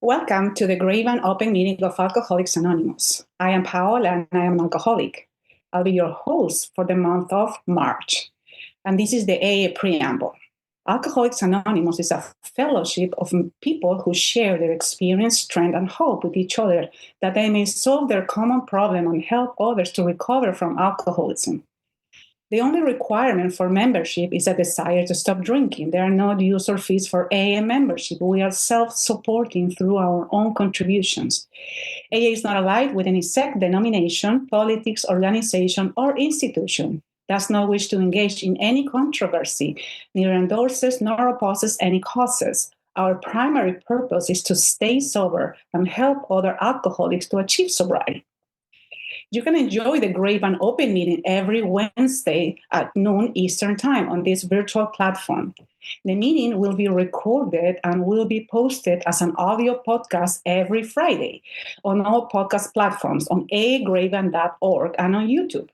Welcome to the Grapevine Open Meeting of Alcoholics Anonymous. I am Paola and I am an alcoholic. I'll be your host for the month of March. And this is the AA Preamble. Alcoholics Anonymous is a fellowship of people who share their experience, strength, and hope with each other that they may solve their common problem and help others to recover from alcoholism. The only requirement for membership is a desire to stop drinking. There are no dues or fees for AA membership. We are self-supporting through our own contributions. AA is not allied with any sect, denomination, politics, organization, or institution. Does not wish to engage in any controversy, neither endorses nor opposes any causes. Our primary purpose is to stay sober and help other alcoholics to achieve sobriety. You can enjoy the Grapevine Open Meeting every Wednesday at noon Eastern Time on this virtual platform. The meeting will be recorded and will be posted as an audio podcast every Friday on all podcast platforms on aagrapevine.org and on YouTube.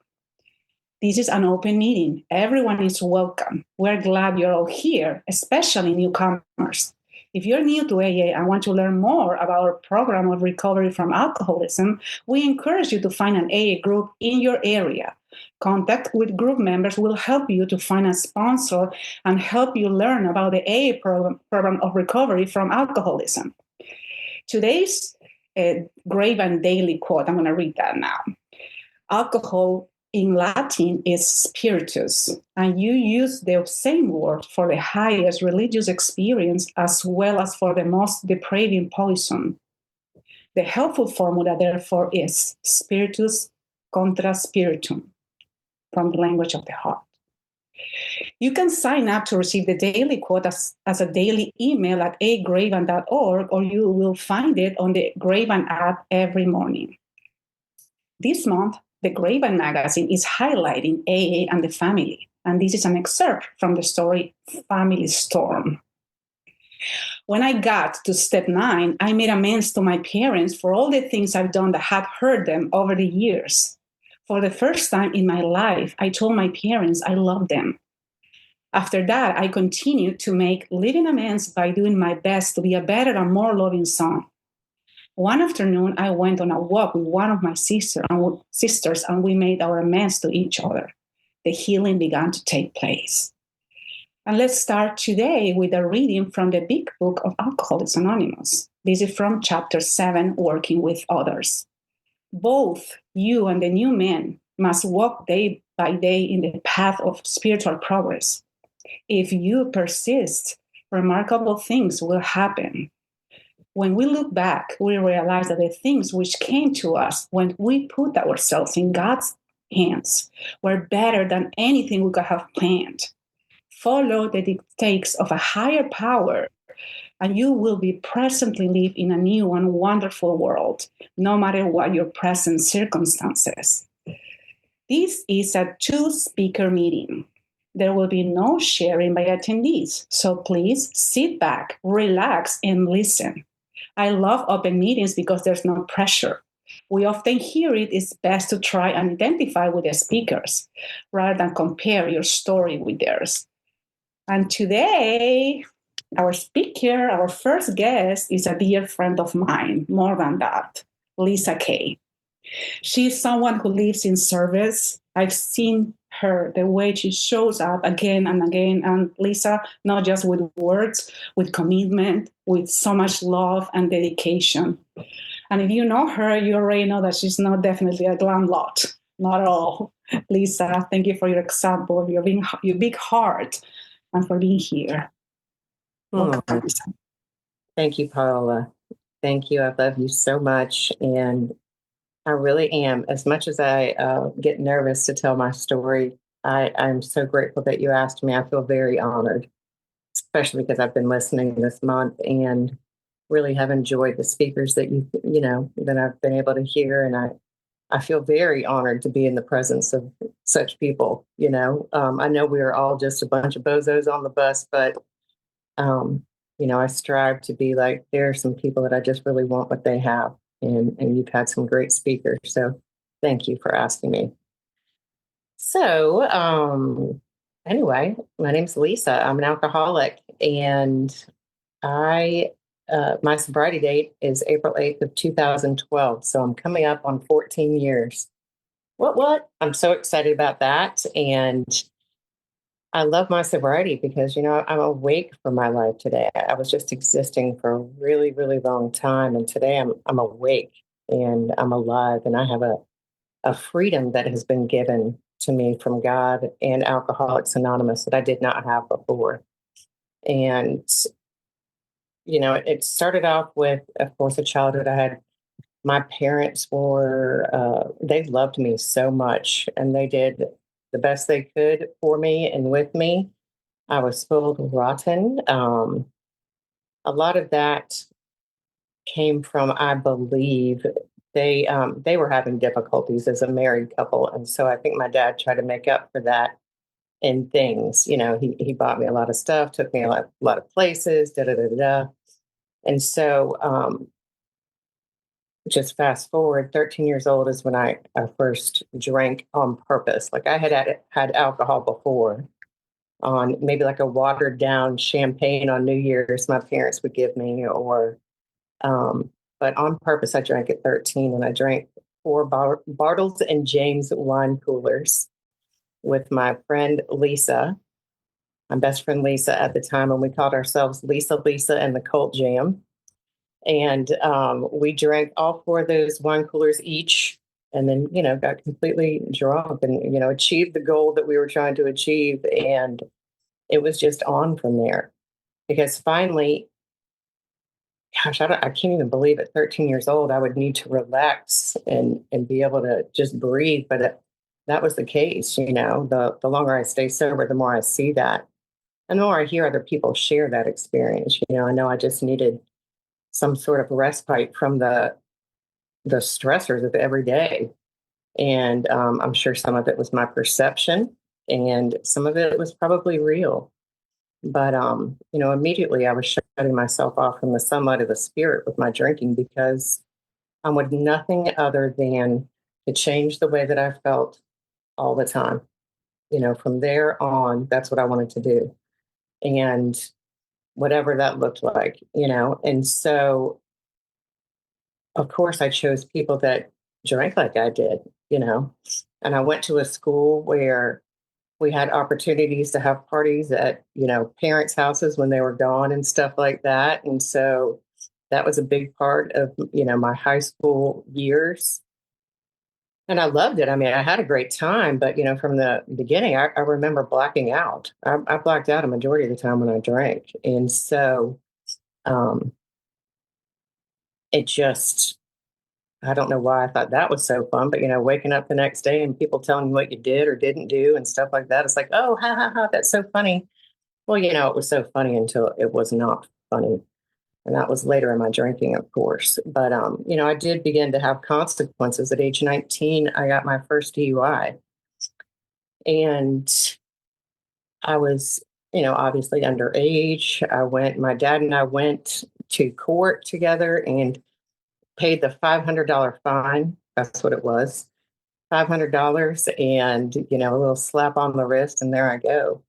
This is an open meeting. Everyone is welcome. We're glad you're all here, especially newcomers. If you're new to AA and want to learn more about our program of recovery from alcoholism, we encourage you to find an AA group in your area. Contact with group members will help you to find a sponsor and help you learn about the AA program of recovery from alcoholism. Today's Grapevine Daily quote, I'm going to read that now. Alcohol in Latin is spiritus, and you use the same word for the highest religious experience as well as for the most depraving poison. The helpful formula, therefore, is spiritus contra spiritum, from the language of the heart. You can sign up to receive the daily quote as a daily email at aagrapevine.org, or you will find it on the Grapevine app every morning. This month, the Grapevine magazine is highlighting AA and the family, and this is an excerpt from the story Family Storm. When I got to step 9, I made amends to my parents for all the things I've done that had hurt them over the years. For the first time in my life, I told my parents I loved them. After that, I continued to make living amends by doing my best to be a better and more loving son. One afternoon, I went on a walk with one of my sisters, and we made our amends to each other. The healing began to take place. And let's start today with a reading from the Big Book of Alcoholics Anonymous. This is from Chapter 7, Working with Others. Both you and the new men must walk day by day in the path of spiritual progress. If you persist, remarkable things will happen. When we look back, we realize that the things which came to us when we put ourselves in God's hands were better than anything we could have planned. Follow the dictates of a higher power, and you will be presently live in a new and wonderful world, no matter what your present circumstances. This is a two-speaker meeting. There will be no sharing by attendees, so please sit back, relax, and listen. I love open meetings because there's no pressure. We often hear it is best to try and identify with the speakers rather than compare your story with theirs. And today, our speaker, our first guest, is a dear friend of mine, more than that, Lisa K. She's someone who lives in service. I've seen her, the way she shows up again and again. And Lisa, not just with words, with commitment, with so much love and dedication. And if you know her, you already know that she's not definitely a glam lot. Not at all. Lisa, thank you for your example, of your big heart, and for being here. Welcome, Lisa. Thank you, Paola. Thank you. I love you so much. And I really am. As much as I get nervous to tell my story, I'm so grateful that you asked me. I feel very honored, especially because I've been listening this month and really have enjoyed the speakers that that I've been able to hear. And I feel very honored to be in the presence of such people. I know we are all just a bunch of bozos on the bus, but I strive to be like, there are some people that I just really want what they have. And you've had some great speakers. So thank you for asking me. So anyway, my name's Lisa. I'm an alcoholic, and I my sobriety date is April 8th of 2012. So I'm coming up on 14 years. What? I'm so excited about that. And I love my sobriety because, I'm awake for my life today. I was just existing for a really, really long time. And today I'm awake and I'm alive and I have a freedom that has been given to me from God and Alcoholics Anonymous that I did not have before. And, it started off with, of course, a childhood. I had my parents they loved me so much and they did the best they could for me and with me. I was spoiled rotten. A lot of that came from, I believe, they were having difficulties as a married couple, and so I think my dad tried to make up for that in things. He bought me a lot of stuff, took me a lot of places, da da da da. And so, just fast forward, 13 years old is when I first drank on purpose. Like I had alcohol before, on maybe like a watered down champagne on New Year's my parents would give me, or but on purpose I drank at 13, and I drank four Bartles and James wine coolers with my friend Lisa, my best friend Lisa at the time, and we called ourselves Lisa and the Cult Jam. And we drank all four of those wine coolers each, and then got completely drunk, and achieved the goal that we were trying to achieve. And it was just on from there, because finally, gosh, I can't even believe at 13 years old I would need to relax and be able to just breathe. But that was the case. The longer I stay sober, the more I see that, and the more I hear other people share that experience. I know I just needed some sort of respite from the stressors of every day. And I'm sure some of it was my perception, and some of it was probably real. But immediately I was shutting myself off from the sunlight of the spirit with my drinking, because I wanted nothing other than to change the way that I felt all the time. From there on, that's what I wanted to do. And whatever that looked like. And so, of course, I chose people that drank like I did. And I went to a school where we had opportunities to have parties at, parents' houses when they were gone and stuff like that. And so that was a big part of, my high school years. And I loved it. I mean, I had a great time, but, from the beginning, I remember blacking out. I blacked out a majority of the time when I drank. And so um, it just, I don't know why I thought that was so fun, but waking up the next day and people telling you what you did or didn't do and stuff like that. It's like, oh, ha ha ha, that's so funny. Well, it was so funny until it was not funny. And that was later in my drinking, of course. But I did begin to have consequences. At age 19, I got my first DUI. And I was, obviously underage. My dad and I went to court together and paid the $500 fine. That's what it was. $500 and, a little slap on the wrist, and there I go.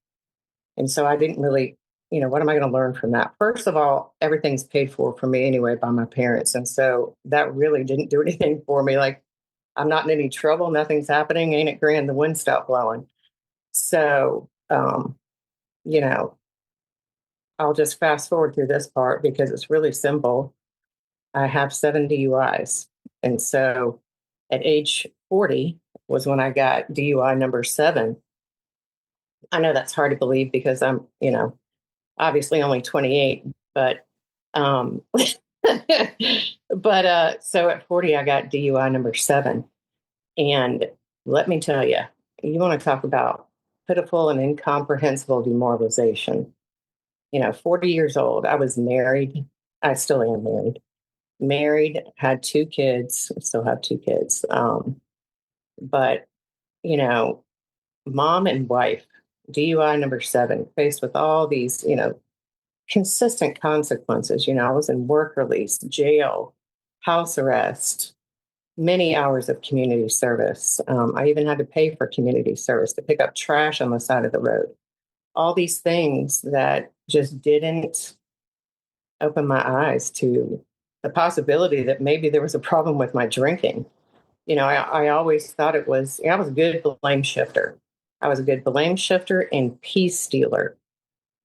And so I didn't really, what am I going to learn from that? First of all, everything's paid for me anyway by my parents. And so that really didn't do anything for me. Like, I'm not in any trouble. Nothing's happening. Ain't it grand? The wind stopped blowing. So, you know, I'll just fast forward through this part because it's really simple. I have 7 DUIs. And so at age 40 was when I got DUI number 7. I know that's hard to believe because I'm, obviously only 28, but, so at 40, I got DUI number 7. And let me tell you, you want to talk about pitiful and incomprehensible demoralization. 40 years old, I was married. I still am married, had 2 kids, still have 2 kids. But, you know, mom and wife, DUI number 7, faced with all these, consistent consequences. I was in work release, jail, house arrest, many hours of community service. I even had to pay for community service to pick up trash on the side of the road. All these things that just didn't opened my eyes to the possibility that maybe there was a problem with my drinking. I always thought I was a good blame shifter. I was a good blame shifter and peace stealer.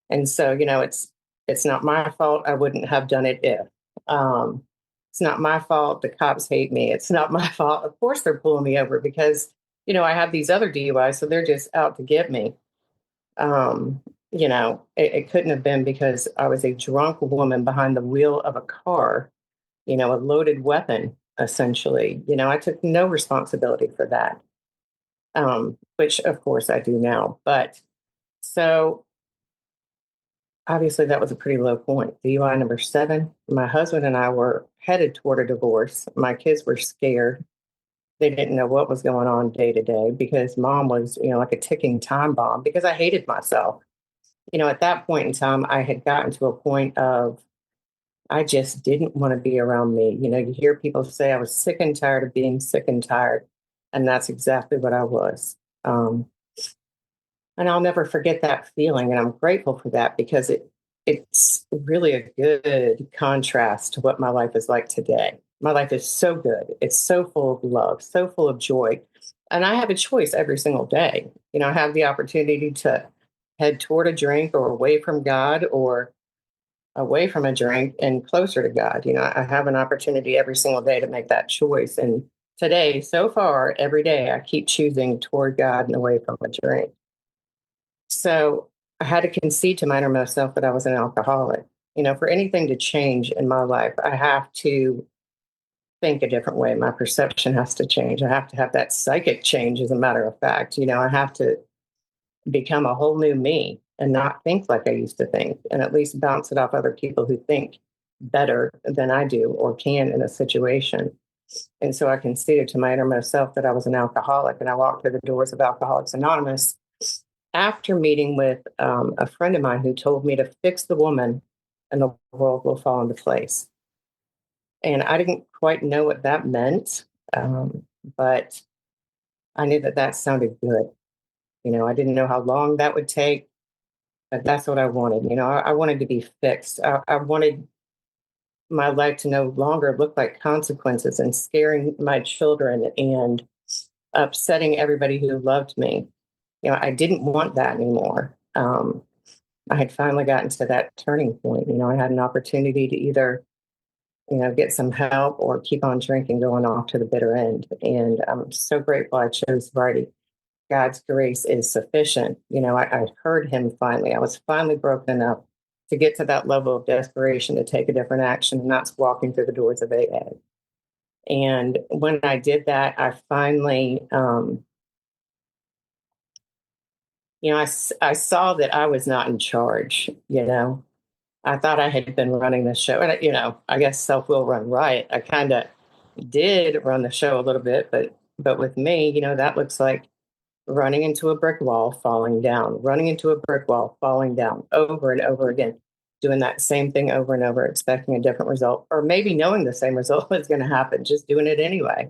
And so, it's not my fault. I wouldn't have done it if. Um, it's not my fault. The cops hate me. It's not my fault. Of course, they're pulling me over because, I have these other DUIs, so they're just out to get me. It couldn't have been because I was a drunk woman behind the wheel of a car, a loaded weapon, essentially. I took no responsibility for that, which of course I do now. But so obviously that was a pretty low point. DUI number 7. My husband and I were headed toward a divorce. My kids were scared. They didn't know what was going on day to day because mom was, like a ticking time bomb because I hated myself. At that point in time, I had gotten to a point of I just didn't want to be around me. You hear people say I was sick and tired of being sick and tired. And that's exactly what I was. And I'll never forget that feeling. And I'm grateful for that because it's really a good contrast to what my life is like today. My life is so good. It's so full of love, so full of joy. And I have a choice every single day. I have the opportunity to head toward a drink or away from God or away from a drink and closer to God. I have an opportunity every single day to make that choice. And today, so far, every day, I keep choosing toward God and away from a drink. So I had to concede to my innermost self that I was an alcoholic. For anything to change in my life, I have to think a different way. My perception has to change. I have to have that psychic change, as a matter of fact. I have to become a whole new me and not think like I used to think, and at least bounce it off other people who think better than I do or can in a situation. And so I conceded to my innermost self that I was an alcoholic, and I walked through the doors of Alcoholics Anonymous after meeting with a friend of mine who told me to fix the woman and the world will fall into place. And I didn't quite know what that meant, but I knew that that sounded good. I didn't know how long that would take, but that's what I wanted. I wanted to be fixed. I wanted my life to no longer look like consequences and scaring my children and upsetting everybody who loved me. I didn't want that anymore. I had finally gotten to that turning point. I had an opportunity to either, get some help or keep on drinking, going off to the bitter end. And I'm so grateful I chose sobriety. God's grace is sufficient. I heard him finally. I was finally broken enough to get to that level of desperation to take a different action, and that's walking through the doors of AA. And when I did that, I finally, I saw that I was not in charge. I thought I had been running the show, and I guess self will run riot. I kind of did run the show a little bit, but with me, that looks like running into a brick wall, falling down, running into a brick wall, falling down over and over again, doing that same thing over and over, expecting a different result, or maybe knowing the same result is going to happen, just doing it anyway.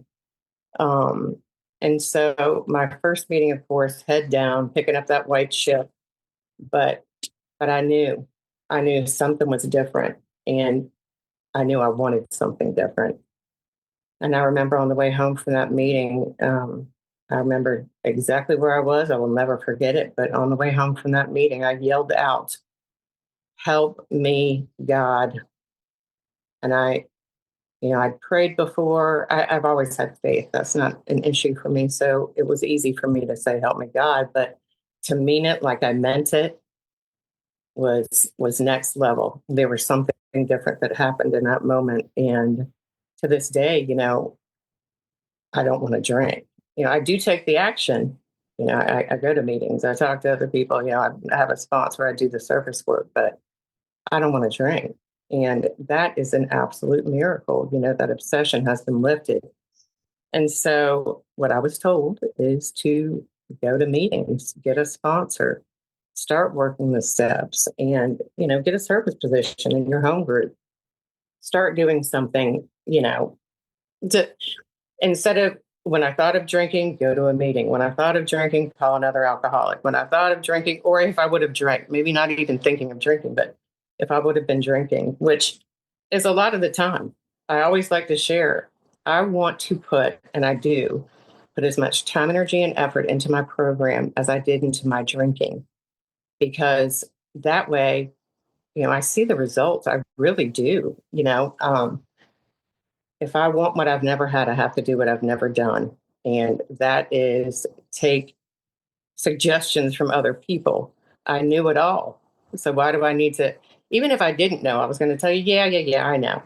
And so my first meeting, of course, head down, picking up that white ship, but I knew something was different, and I knew I wanted something different. And I remember on the way home from that meeting, I remember exactly where I was. I will never forget it. But on the way home from that meeting, I yelled out, "Help me, God." And I'd prayed before. I've always had faith. That's not an issue for me. So it was easy for me to say, "Help me, God." But to mean it like I meant it was next level. There was something different that happened in that moment. And to this day, I don't want to drink. I do take the action. I go to meetings. I talk to other people. I have a sponsor. I do the surface work, but I don't want to drink. And that is an absolute miracle. That obsession has been lifted. And so what I was told is to go to meetings, get a sponsor, start working the steps, and, get a service position in your home group. Start doing something, to instead of when I thought of drinking, go to a meeting. When I thought of drinking, call another alcoholic. When I thought of drinking, or if I would have drank, maybe not even thinking of drinking, but if I would have been drinking, which is a lot of the time. I always like to share. I want to put, and I do, put as much time, energy, and effort into my program as I did into my drinking, because that way, I see the results. I really do. If I want what I've never had, I have to do what I've never done. And that is take suggestions from other people. I knew it all. So why do I need to, even if I didn't know, I was going to tell you, yeah, I know.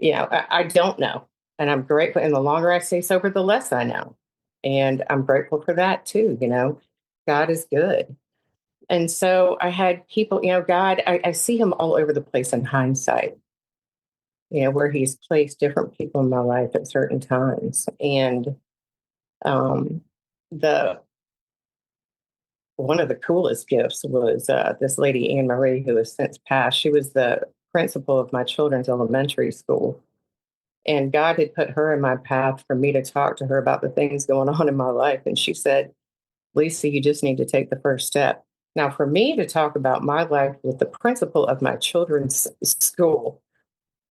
I don't know. And I'm grateful. And the longer I stay sober, the less I know. And I'm grateful for that too. God is good. And so I had people, God, I see him all over the place in hindsight, where he's placed different people in my life at certain times. And um, the one of the coolest gifts was this lady, Anne Marie, who has since passed. She was the principal of my children's elementary school. And God had put her in my path for me to talk to her about the things going on in my life. And she said, Lisa, you just need to take the first step. Now, for me to talk about my life with the principal of my children's school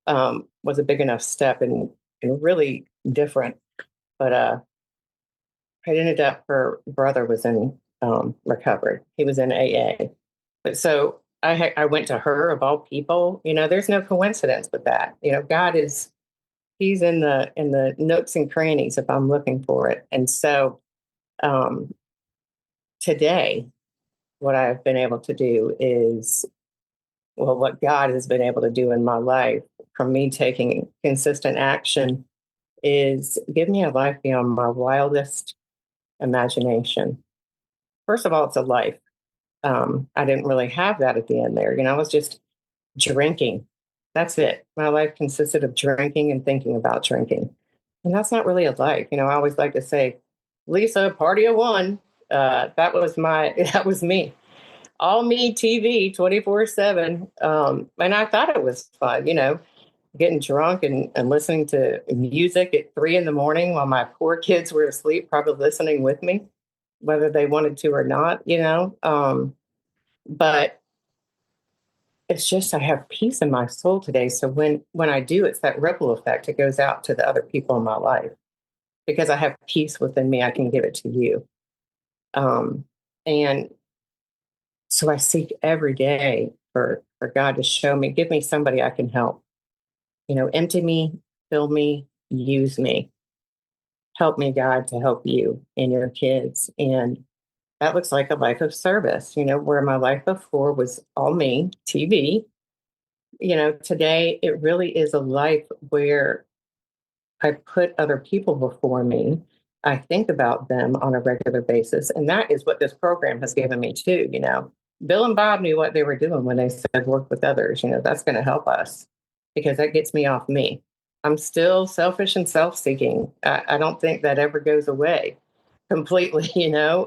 was a big enough step and really different. But it ended up her brother was in recovery. He was in AA. But so I went to her of all people. There's no coincidence with that. God is he's in the nooks and crannies if I'm looking for it. And so um, today, what I've been able to do is, well, what God has been able to do in my life from me taking consistent action is give me a life beyond my wildest imagination. First of all, it's a life. I didn't really have that at the end there. I was just drinking. That's it. My life consisted of drinking and thinking about drinking. And that's not really a life. I always like to say, Lisa, party of one. That was that was me. All me TV 24/7. And I thought it was fun, getting drunk and listening to music at 3 a.m. while my poor kids were asleep, probably listening with me, whether they wanted to or not. But it's just I have peace in my soul today. So when I do, it's that ripple effect. It goes out to the other people in my life because I have peace within me. I can give it to you. And so I seek every day for God to show me, give me somebody I can help. Empty me, fill me, use me. Help me, God, to help you and your kids. And that looks like a life of service, where my life before was all me, TV. Today it really is a life where I put other people before me. I think about them on a regular basis. And that is what this program has given me too. Bill and Bob knew what they were doing when they said work with others. That's going to help us because that gets me off me. I'm still selfish and self seeking. I don't think that ever goes away completely,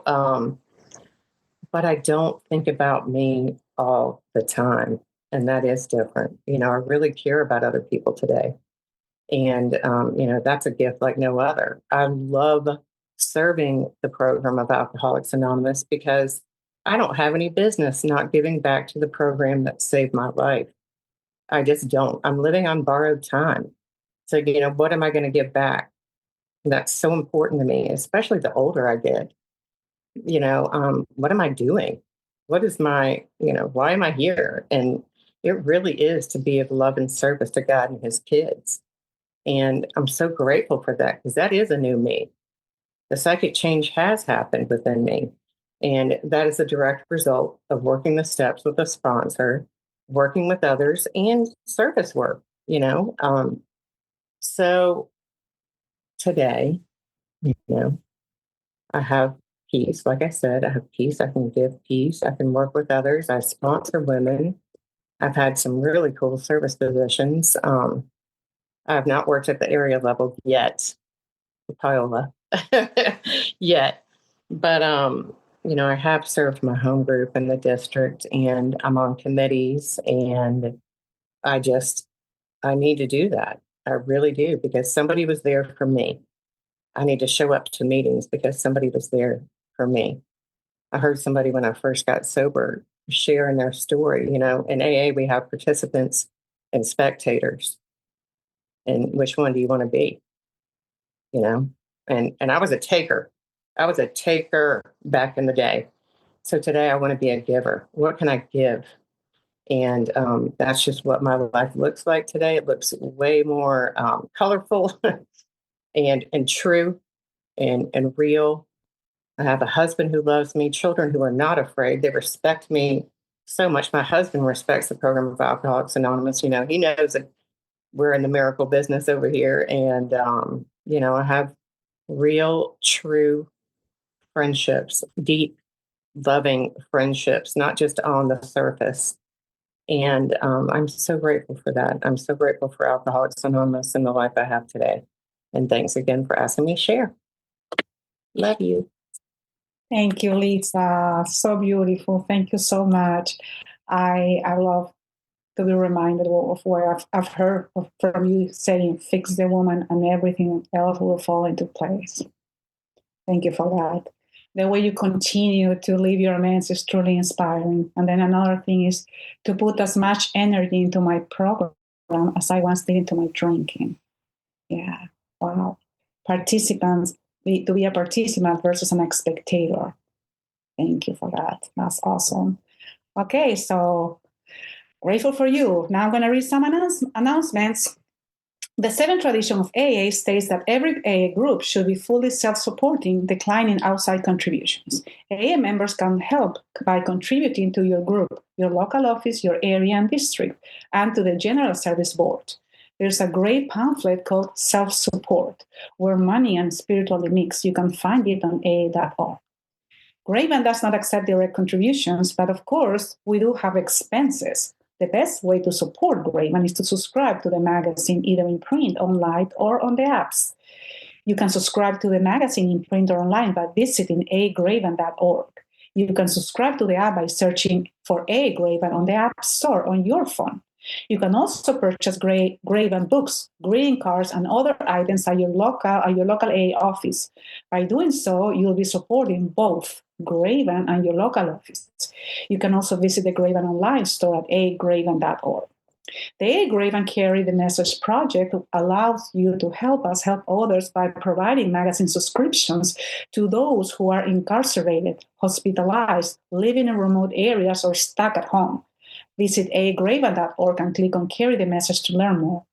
but I don't think about me all the time. And that is different. I really care about other people today. And, that's a gift like no other. I love serving the program of Alcoholics Anonymous because I don't have any business not giving back to the program that saved my life. I just don't. I'm living on borrowed time. So, what am I going to give back? And that's so important to me, especially the older I get. What am I doing? What is why am I here? And it really is to be of love and service to God and his kids. And I'm so grateful for that because that is a new me. The psychic change has happened within me. And that is a direct result of working the steps with a sponsor, working with others, and service work. So today, you know, I have peace. Like I said, I have peace. I can give peace. I can work with others. I sponsor women. I've had some really cool service positions. I have not worked at the area level yet, Paola, yet. But I have served my home group in the district and I'm on committees and I just I need to do that. I really do because somebody was there for me. I need to show up to meetings because somebody was there for me. I heard somebody when I first got sober sharing their story. You know, in AA, we have participants and spectators. And which one do you want to be? You know, and I was a taker. I was a taker back in the day. So today I want to be a giver. What can I give? And that's just what my life looks like today. It looks way more colorful and true and real. I have a husband who loves me, children who are not afraid. They respect me so much. My husband respects the program of Alcoholics Anonymous. You know, he knows that we're in the miracle business over here. And, you know, I have real, true friendships, deep, loving friendships, not just on the surface. And I'm so grateful for that. I'm so grateful for Alcoholics Anonymous and the life I have today. And thanks again for asking me to share. Love you. Thank you, Lisa. So beautiful. Thank you so much. I love to be reminded of what I've heard from you saying, fix the woman and everything else will fall into place. Thank you for that. The way you continue to live your amends is truly inspiring. And then another thing is to put as much energy into my program as I once did into my drinking. Yeah. Wow. Participants, to be a participant versus an spectator. Thank you for that. That's awesome. Okay, so grateful for you. Now I'm going to read some announcements. The seventh tradition of AA states that every AA group should be fully self-supporting, declining outside contributions. AA members can help by contributing to your group, your local office, your area and district, and to the General Service Board. There's a great pamphlet called Self-Support, where money and spiritually mix. You can find it on AA.org. Grapevine does not accept direct contributions, but of course, we do have expenses. The best way to support Grapevine is to subscribe to the magazine either in print, online, or on the apps. You can subscribe to the magazine in print or online by visiting agrapevine.org. You can subscribe to the app by searching for AA Grapevine on the App Store on your phone. You can also purchase Grapevine books, greeting cards, and other items at your local AA office. By doing so, you'll be supporting both Grapevine and your local office. You can also visit the Grapevine online store at agrapevine.org. The AA Grapevine Carry the Message project allows you to help us help others by providing magazine subscriptions to those who are incarcerated, hospitalized, living in remote areas, or stuck at home. Visit agrapevine.org and click on Carry the Message to learn more.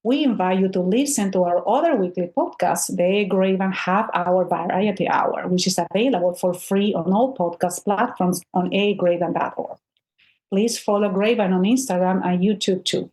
We invite you to listen to our other weekly podcast, the AA Grapevine Half Hour Variety Hour, which is available for free on all podcast platforms on agrapevine.org. Please follow Grapevine on Instagram and YouTube too.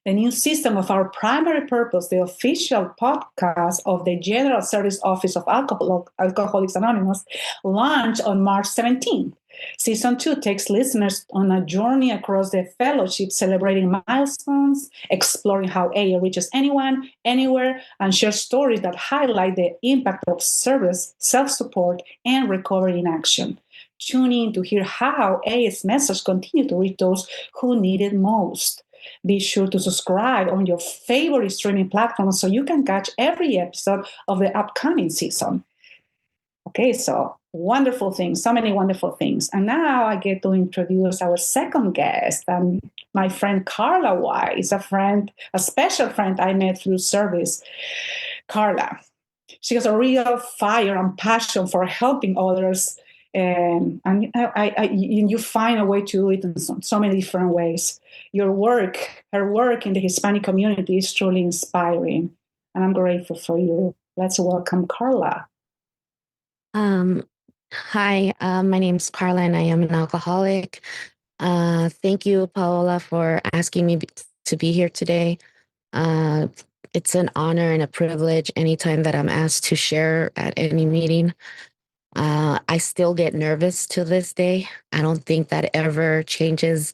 The new system of our primary purpose, the official podcast of the General Service Office of Alcoholics Anonymous, launched on March 17th. Season 2 takes listeners on a journey across the fellowship, celebrating milestones, exploring how AA reaches anyone, anywhere, and shares stories that highlight the impact of service, self-support, and recovery in action. Tune in to hear how AA's message continues to reach those who need it most. Be sure to subscribe on your favorite streaming platform so you can catch every episode of the upcoming season. Okay, so wonderful things, so many wonderful things. And now I get to introduce our second guest, my friend Karla Wise, a special friend I met through service. Karla, she has a real fire and passion for helping others. And you find a way to do it in so many different ways. Her work in the Hispanic community is truly inspiring. And I'm grateful for you. Let's welcome Karla. Hi, my name's Karla and I am an alcoholic. Thank you, Paola, for asking me to be here today. It's an honor and a privilege anytime that I'm asked to share at any meeting. I still get nervous to this day. I don't think that ever changes.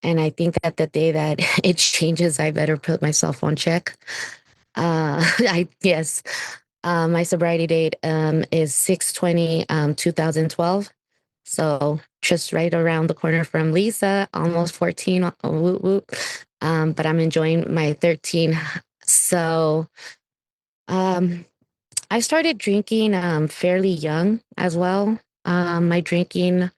And I think that the day that it changes, I better put myself on check. Yes. My sobriety date is 6/20/2012. So just right around the corner from Lisa, almost 14. Whoop, whoop. But I'm enjoying my 13. So I started drinking fairly young as well. My drinking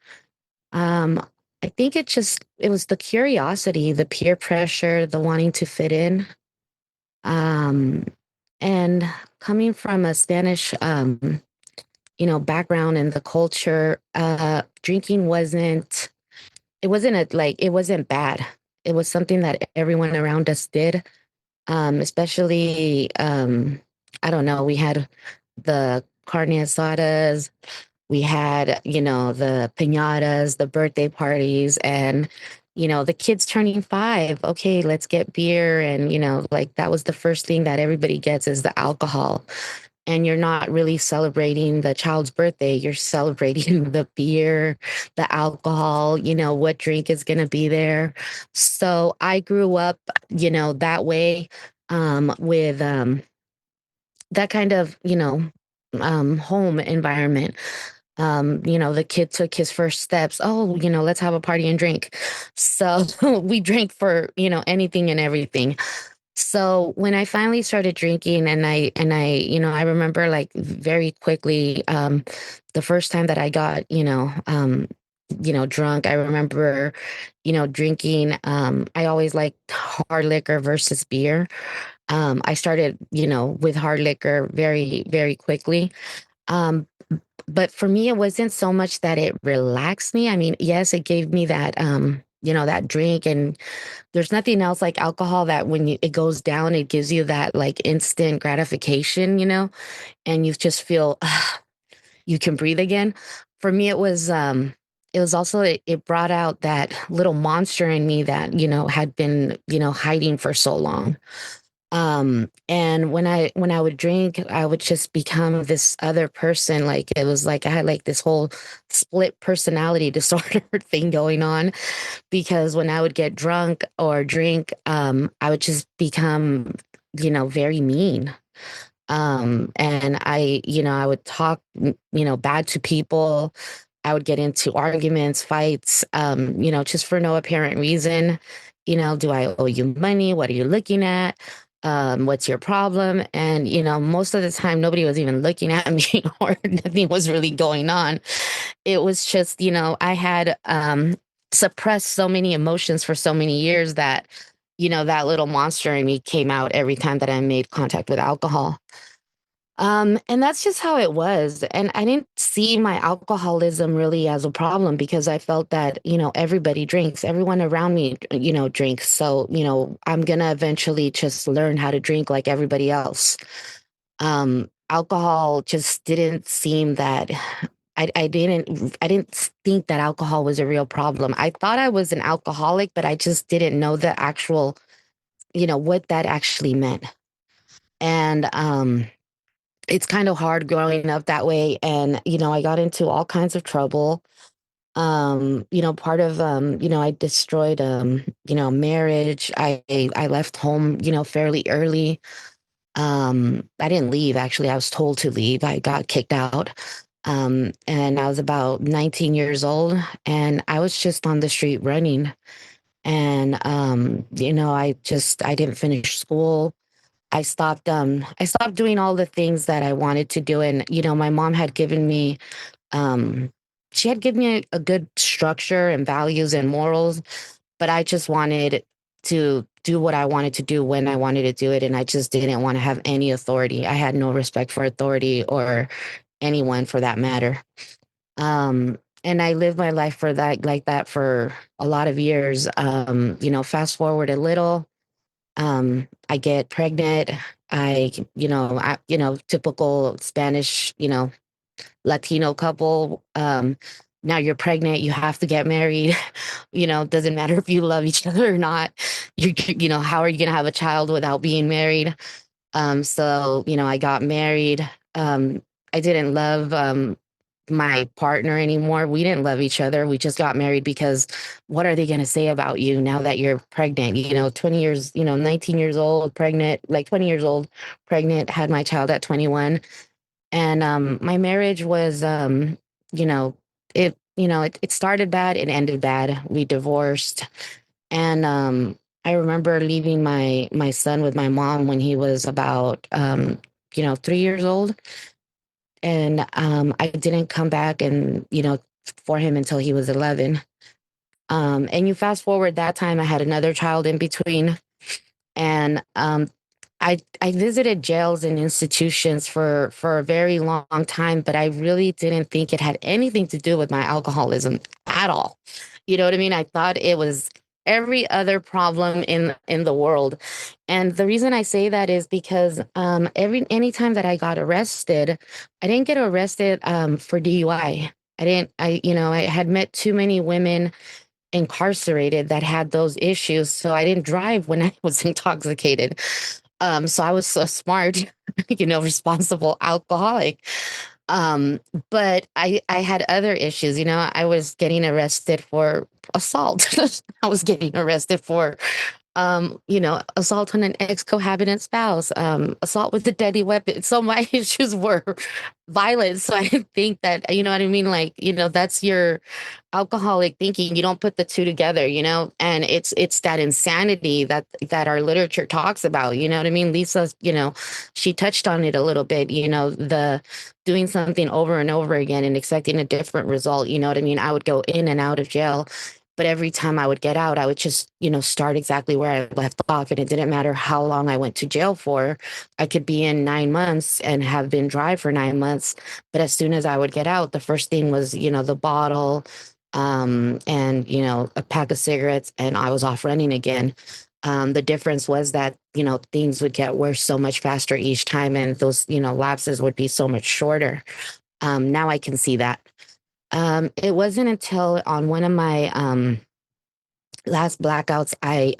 Um, I think it was the curiosity, the peer pressure, the wanting to fit in. Um, and coming from a Spanish, background in the culture, drinking it wasn't bad. It was something that everyone around us did. Especially, I don't know, we had the carne asadas, we had, the piñatas, the birthday parties, and, the kids turning 5. Okay, let's get beer. And, like that was the first thing that everybody gets is the alcohol. And you're not really celebrating the child's birthday. You're celebrating the beer, the alcohol, what drink is going to be there. So I grew up, that way, with that kind of, home environment. The kid took his first steps. Oh, let's have a party and drink. So we drank for, anything and everything. So when I finally started drinking I remember like very quickly, the first time that I got, drunk, I remember, drinking, I always liked hard liquor versus beer. I started, with hard liquor very, very quickly. Um, but for me, it wasn't so much that it relaxed me. I mean, yes, it gave me that, that drink, and there's nothing else like alcohol that when it goes down, it gives you that like instant gratification, and you just feel you can breathe again. For me, it was also, it brought out that little monster in me that, had been, hiding for so long. And when I would drink, I would just become this other person. Like it was like I had like this whole split personality disorder thing going on, because when I would get drunk or drink, I would just become, very mean. And I would talk, bad to people. I would get into arguments, fights, just for no apparent reason. Do I owe you money? What are you looking at? What's your problem? And, most of the time, nobody was even looking at me or nothing was really going on. It was just, I had suppressed so many emotions for so many years that, that little monster in me came out every time that I made contact with alcohol. And that's just how it was. And I didn't see my alcoholism really as a problem because I felt that, everybody drinks, everyone around me, drinks. So, I'm going to eventually just learn how to drink like everybody else. Alcohol just didn't seem that I didn't think that alcohol was a real problem. I thought I was an alcoholic, but I just didn't know the actual, what that actually meant. And, it's kind of hard growing up that way. And, I got into all kinds of trouble. Part of, I destroyed, marriage. I left home, fairly early. I didn't leave, actually. I was told to leave. I got kicked out. And I was about 19 years old and I was just on the street running. And, I didn't finish school. I stopped doing all the things that I wanted to do. And, my mom had given me, um, she had given me a good structure and values and morals, but I just wanted to do what I wanted to do when I wanted to do it. And I just didn't want to have any authority. I had no respect for authority or anyone for that matter. And I lived my life for that, like that for a lot of years. Fast forward a little, I get pregnant. Typical Spanish, Latino couple. Now you're pregnant, you have to get married. Doesn't matter if you love each other or not. How are you going to have a child without being married? So, I got married. I didn't love, my partner anymore. We didn't love each other. We just got married because what are they going to say about you now that you're pregnant? 20 years, 19 years old, pregnant, like 20 years old, pregnant, had my child at 21. And my marriage was, you know, it started bad, it ended bad. We divorced. And I remember leaving my son with my mom when he was about 3 years old. And I didn't come back and for him until he was 11. And you fast forward that time, I had another child in between. And I visited jails and institutions for a very long time, but I really didn't think it had anything to do with my alcoholism at all. You know what I mean? I thought it was every other problem in the world. And the reason I say that is because anytime that I got arrested, I didn't get arrested for DUI. I had met too many women incarcerated that had those issues. So I didn't drive when I was intoxicated. So I was so smart, responsible alcoholic. Um, but I had other issues. I was getting arrested for assault. I was getting arrested for assault on an ex-cohabitant spouse, assault with a deadly weapon. So my issues were violence. So I think that, you know what I mean? Like, that's your alcoholic thinking. You don't put the two together, and it's that insanity that our literature talks about, you know what I mean? Lisa, she touched on it a little bit, the doing something over and over again and expecting a different result. You know what I mean? I would go in and out of jail. But every time I would get out, I would just, start exactly where I left off. And it didn't matter how long I went to jail for. I could be in 9 months and have been dry for 9 months. But as soon as I would get out, the first thing was, the bottle and, a pack of cigarettes, and I was off running again. The difference was that, things would get worse so much faster each time. And those, lapses would be so much shorter. Now I can see that. It wasn't until on one of my last blackouts I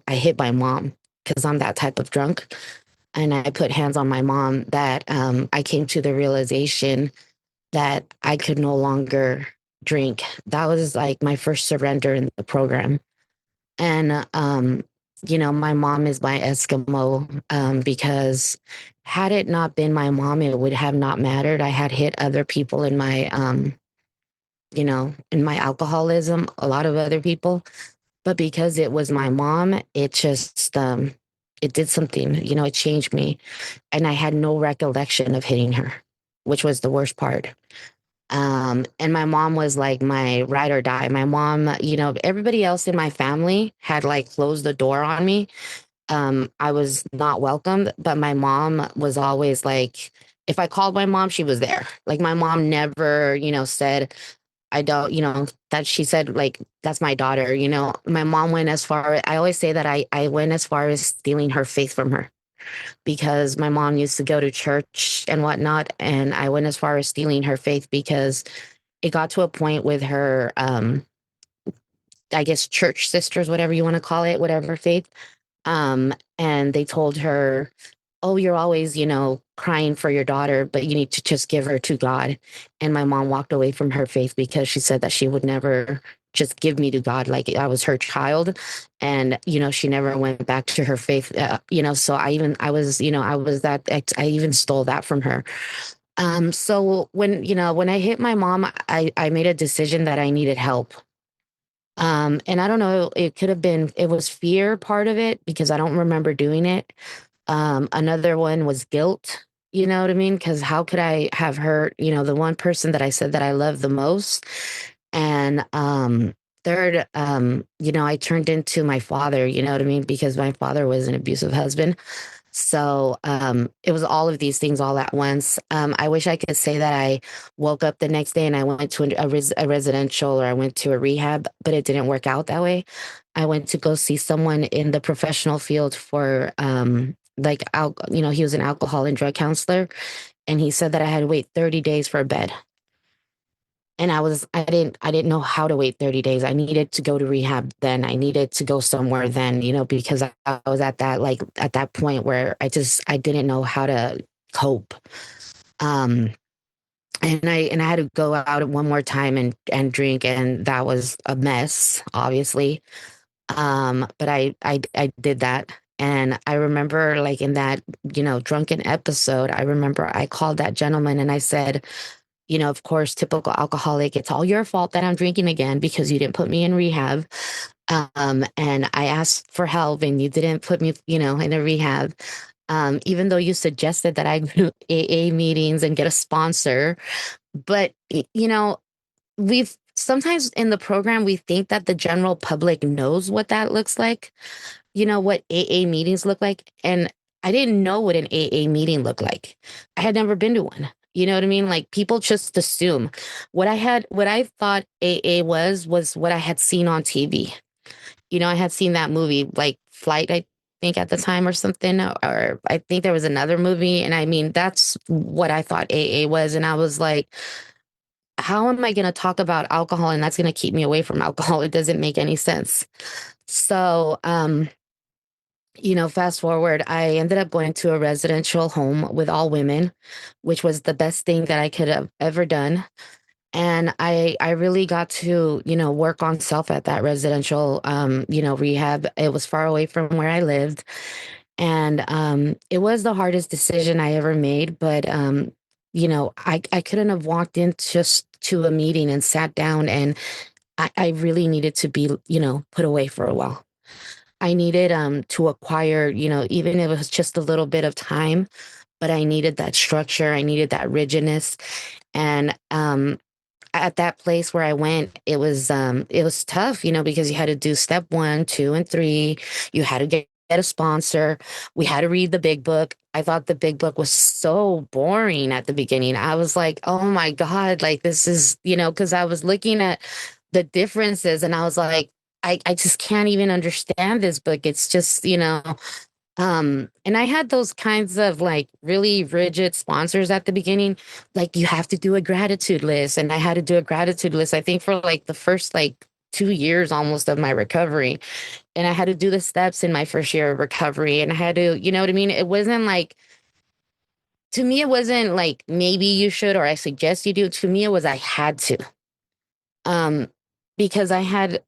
hit my mom because I'm that type of drunk, and I put hands on my mom that I came to the realization that I could no longer drink. That was like my first surrender in the program, and my mom is my Eskimo because had it not been my mom, it would have not mattered. I had hit other people in my in my alcoholism, a lot of other people. But because it was my mom, it just, it did something, it changed me. And I had no recollection of hitting her, which was the worst part. And my mom was like my ride or die. My mom, everybody else in my family had like closed the door on me. I was not welcomed, but my mom was always like, if I called my mom, she was there. Like my mom never, said, I don't, that she said, like, that's my daughter. My mom went as far, I always say that I went as far as stealing her faith from her because my mom used to go to church and whatnot. And I went as far as stealing her faith because it got to a point with her, I guess, church sisters, whatever you want to call it, whatever faith. And they told her, oh, you're always, crying for your daughter, but you need to just give her to God. And my mom walked away from her faith because she said that she would never just give me to God like I was her child. And, she never went back to her faith, so I was that, I even stole that from her. So when I hit my mom, I made a decision that I needed help. And I don't know, it was fear part of it because I don't remember doing it. Another one was guilt, you know what I mean? Because how could I have hurt, the one person that I said that I love the most? And third, I turned into my father, you know what I mean? Because my father was an abusive husband. So it was all of these things all at once. I wish I could say that I woke up the next day and I went to a residential or I went to a rehab, but it didn't work out that way. I went to go see someone in the professional field for he was an alcohol and drug counselor, and he said that I had to wait 30 days for a bed. And I didn't know how to wait 30 days. I needed to go to rehab then. I needed to go somewhere then, because I was at that point where I didn't know how to cope. Um, and I had to go out one more time and drink, and that was a mess, obviously. But I did that. And I remember like in that, drunken episode, I remember I called that gentleman and I said, of course, typical alcoholic, it's all your fault that I'm drinking again because you didn't put me in rehab. And I asked for help and you didn't put me, in a rehab. Even though you suggested that I go to AA meetings and get a sponsor. But, we've sometimes in the program, we think that the general public knows what that looks like, what AA meetings look like. And I didn't know what an AA meeting looked like. I had never been to one. You know what I mean? Like people just assume what I thought AA was what I had seen on TV. I had seen that movie like Flight, I think at the time or something, or I think there was another movie. And I mean, that's what I thought AA was. And I was like, how am I going to talk about alcohol and that's going to keep me away from alcohol? It doesn't make any sense. So, fast forward, I ended up going to a residential home with all women, which was the best thing that I could have ever done. And I really got to, work on self at that residential, rehab. It was far away from where I lived. And it was the hardest decision I ever made. But, I couldn't have walked in just to a meeting and sat down and I really needed to be, put away for a while. I needed to acquire, even if it was just a little bit of time, but I needed that structure. I needed that rigidness. And at that place where I went, it was tough, because you had to do step 1, 2, and 3. You had to get a sponsor. We had to read the big book. I thought the big book was so boring at the beginning. I was like, oh my God, like this is, because I was looking at the differences and I was like, I just can't even understand this book. It's just, and I had those kinds of like really rigid sponsors at the beginning. Like you have to do a gratitude list. And I had to do a gratitude list, I think for like the first like 2 years almost of my recovery. And I had to do the steps in my first year of recovery. And I had to, you know what I mean? It wasn't like, to me, it wasn't like maybe you should or I suggest you do. To me, it was I had to. Um, because I had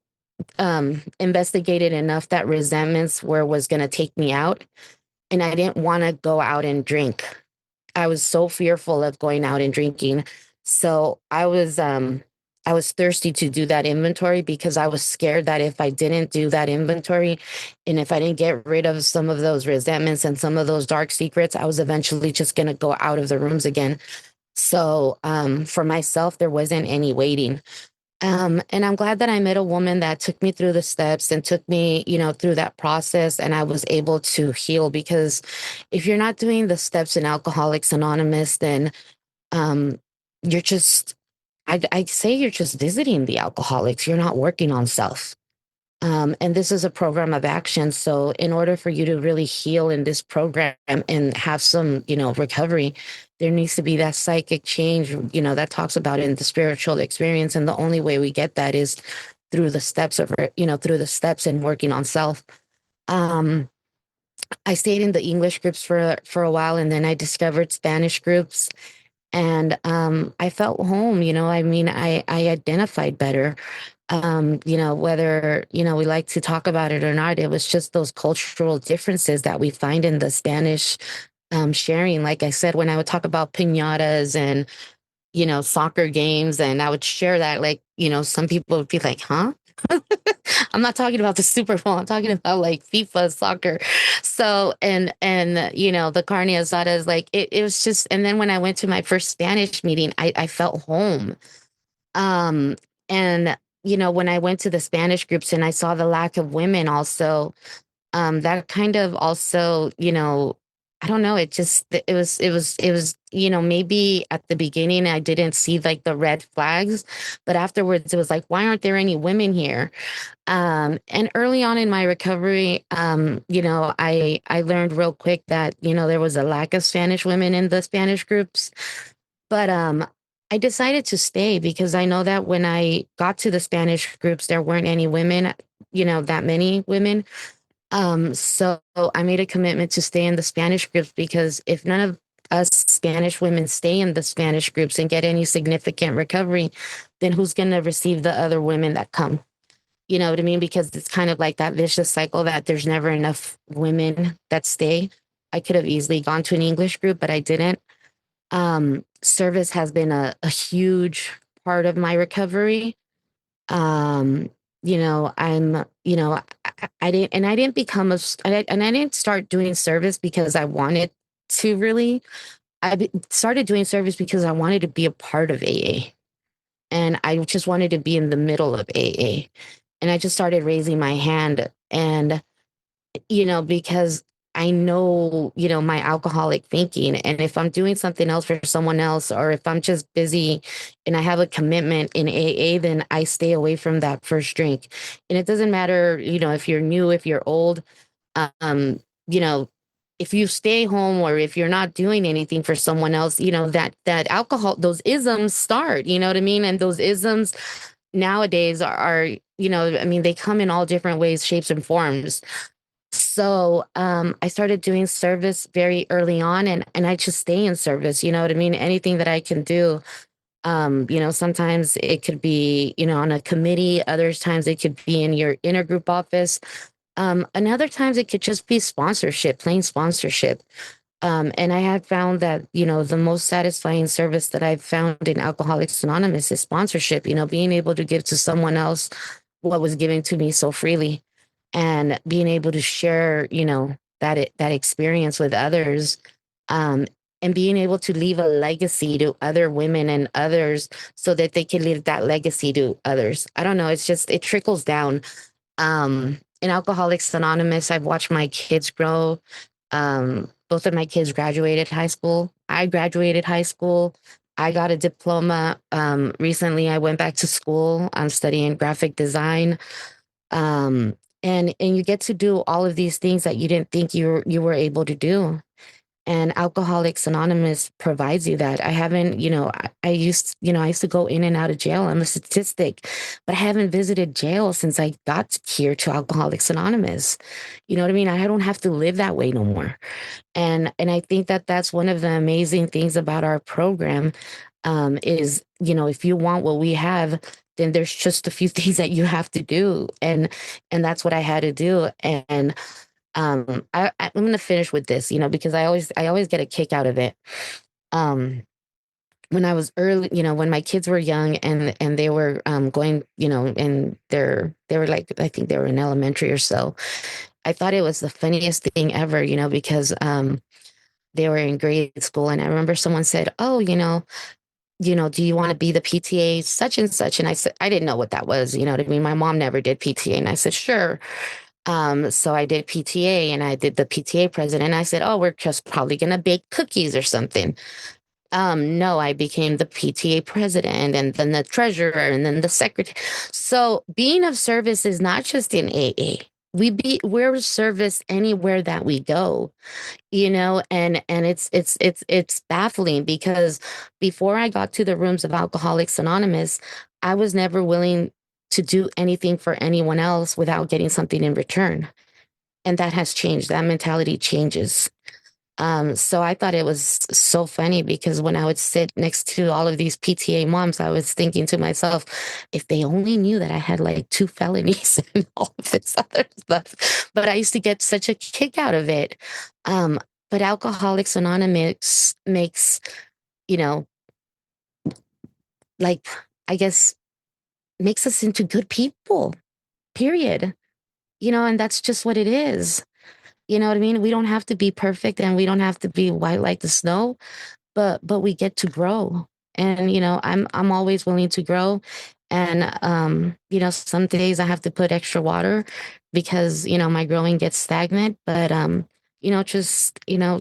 investigated enough that resentments was going to take me out. And I didn't want to go out and drink. I was so fearful of going out and drinking. So I was thirsty to do that inventory because I was scared that if I didn't do that inventory and if I didn't get rid of some of those resentments and some of those dark secrets, I was eventually just going to go out of the rooms again. So for myself, there wasn't any waiting. And I'm glad that I met a woman that took me through the steps and took me, through that process. And I was able to heal because if you're not doing the steps in Alcoholics Anonymous, then um, you're just, I'd say you're just visiting the alcoholics. You're not working on self. And this is a program of action. So in order for you to really heal in this program and have some, recovery, there needs to be that psychic change, that talks about in the spiritual experience. And the only way we get that is through the steps of, through the steps and working on self. Um, I stayed in the English groups for a while, and then I discovered Spanish groups. And I felt home, I mean, I identified better. Whether, we like to talk about it or not, it was just those cultural differences that we find in the Spanish sharing. Like I said, when I would talk about piñatas and, soccer games, and I would share that, like, some people would be like, huh? I'm not talking about the Super Bowl. I'm talking about like FIFA soccer. So, the carne asada is like, it was just, and then when I went to my first Spanish meeting, I felt home. Um, and, when I went to the Spanish groups and I saw the lack of women also, that kind of also, I don't know, it was, maybe at the beginning I didn't see like the red flags, but afterwards it was like, why aren't there any women here? And early on in my recovery, I learned real quick that, there was a lack of Spanish women in the Spanish groups. But I decided to stay because I know that when I got to the Spanish groups, there weren't any women, that many women. So I made a commitment to stay in the Spanish groups because if none of us Spanish women stay in the Spanish groups and get any significant recovery, then who's going to receive the other women that come? You know what I mean? Because it's kind of like that vicious cycle that there's never enough women that stay. I could have easily gone to an English group, but I didn't. Service has been a huge part of my recovery. Um, I didn't, and I didn't become and I didn't start doing service because I wanted to really. Started doing service because I wanted to be a part of AA. And I just wanted to be in the middle of AA. And I just started raising my hand. And, because I know, my alcoholic thinking. And if I'm doing something else for someone else, or if I'm just busy and I have a commitment in AA, then I stay away from that first drink. And it doesn't matter, if you're new, if you're old, um, you know, if you stay home or if you're not doing anything for someone else, that alcohol, those isms start, you know what I mean? And those isms nowadays are, they come in all different ways, shapes, and forms. So I started doing service very early on, and I just stay in service, you know what I mean? Anything that I can do. Sometimes it could be, on a committee, other times it could be in your intergroup office. And other times it could just be sponsorship, plain sponsorship. And I have found that, the most satisfying service that I've found in Alcoholics Anonymous is sponsorship, being able to give to someone else what was given to me so freely, and being able to share, that experience with others. Um, and being able to leave a legacy to other women and others so that they can leave that legacy to others. I don't know. It's just, it trickles down. In Alcoholics Anonymous, I've watched my kids grow. Both of my kids graduated high school. I graduated high school. I got a diploma. Recently, I went back to school. I'm studying graphic design. And you get to do all of these things that you didn't think you were able to do. And Alcoholics Anonymous provides you that. I haven't, I used to go in and out of jail. I'm a statistic, but I haven't visited jail since I got here to Alcoholics Anonymous. You know what I mean? I don't have to live that way no more. And I think that that's one of the amazing things about our program, is, if you want what we have, then there's just a few things that you have to do. And that's what I had to do. And I'm going to finish with this, because I always get a kick out of it. Um, when I was early, when my kids were young and they were going, and they were like, I think they were in elementary or so. I thought it was the funniest thing ever, because they were in grade school, and I remember someone said, "Oh, do you want to be the PTA such and such?" And I said, I didn't know what that was. You know what I mean? My mom never did PTA, and I said, "Sure." So I did PTA, and I did the PTA president. And I said, "Oh, we're just probably going to bake cookies or something." No, I became the PTA president, and then the treasurer, and then the secretary. So being of service is not just in AA. We're of service anywhere that we go, and it's baffling, because before I got to the rooms of Alcoholics Anonymous, I was never willing to do anything for anyone else without getting something in return. And that has changed. That mentality changes. So I thought it was so funny, because when I would sit next to all of these PTA moms, I was thinking to myself, if they only knew that I had like 2 felonies and all of this other stuff. But I used to get such a kick out of it. But Alcoholics Anonymous makes, you know, like, I guess, makes us into good people, period. And that's just what it is. You know what I mean? We don't have to be perfect, and we don't have to be white like the snow, but we get to grow. And I'm always willing to grow. And some days I have to put extra water, because my growing gets stagnant. But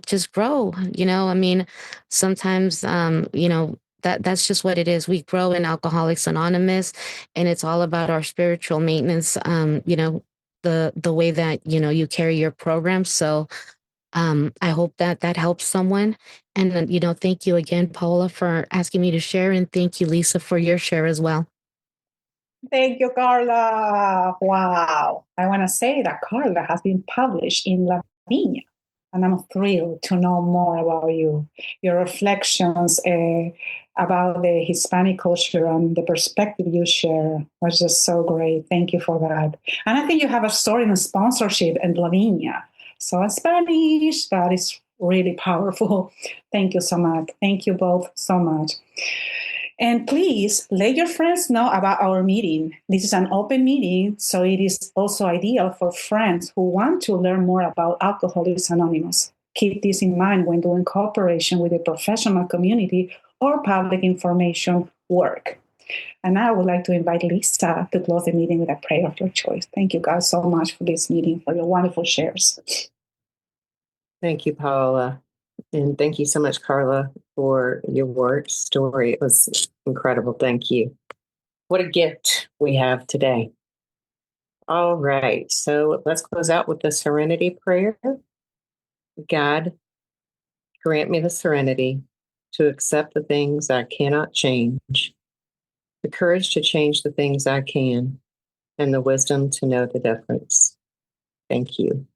just grow. I mean, sometimes that's just what it is. We grow in Alcoholics Anonymous, and it's all about our spiritual maintenance. The way that you carry your program. So I hope that that helps someone. And then, thank you again, Paola, for asking me to share, and thank you, Lisa, for your share as well. Thank you, Karla. Wow. I want to say that Karla has been published in La Viña, and I'm thrilled to know more about you, your reflections about the Hispanic culture and the perspective you share was just so great. Thank you for that. And I think you have a story in sponsorship in La Viña. So in Spanish, that is really powerful. Thank you so much. Thank you both so much. And please let your friends know about our meeting. This is an open meeting, so it is also ideal for friends who want to learn more about Alcoholics Anonymous. Keep this in mind when doing cooperation with the professional community or public information work. And now I would like to invite Lisa to close the meeting with a prayer of your choice. Thank you, guys, so much for this meeting, for your wonderful shares. Thank you, Paola. And thank you so much, Karla, for your story. It was incredible. Thank you. What a gift we have today. All right. So let's close out with the serenity prayer. God, grant me the serenity to accept the things I cannot change, the courage to change the things I can, and the wisdom to know the difference. Thank you.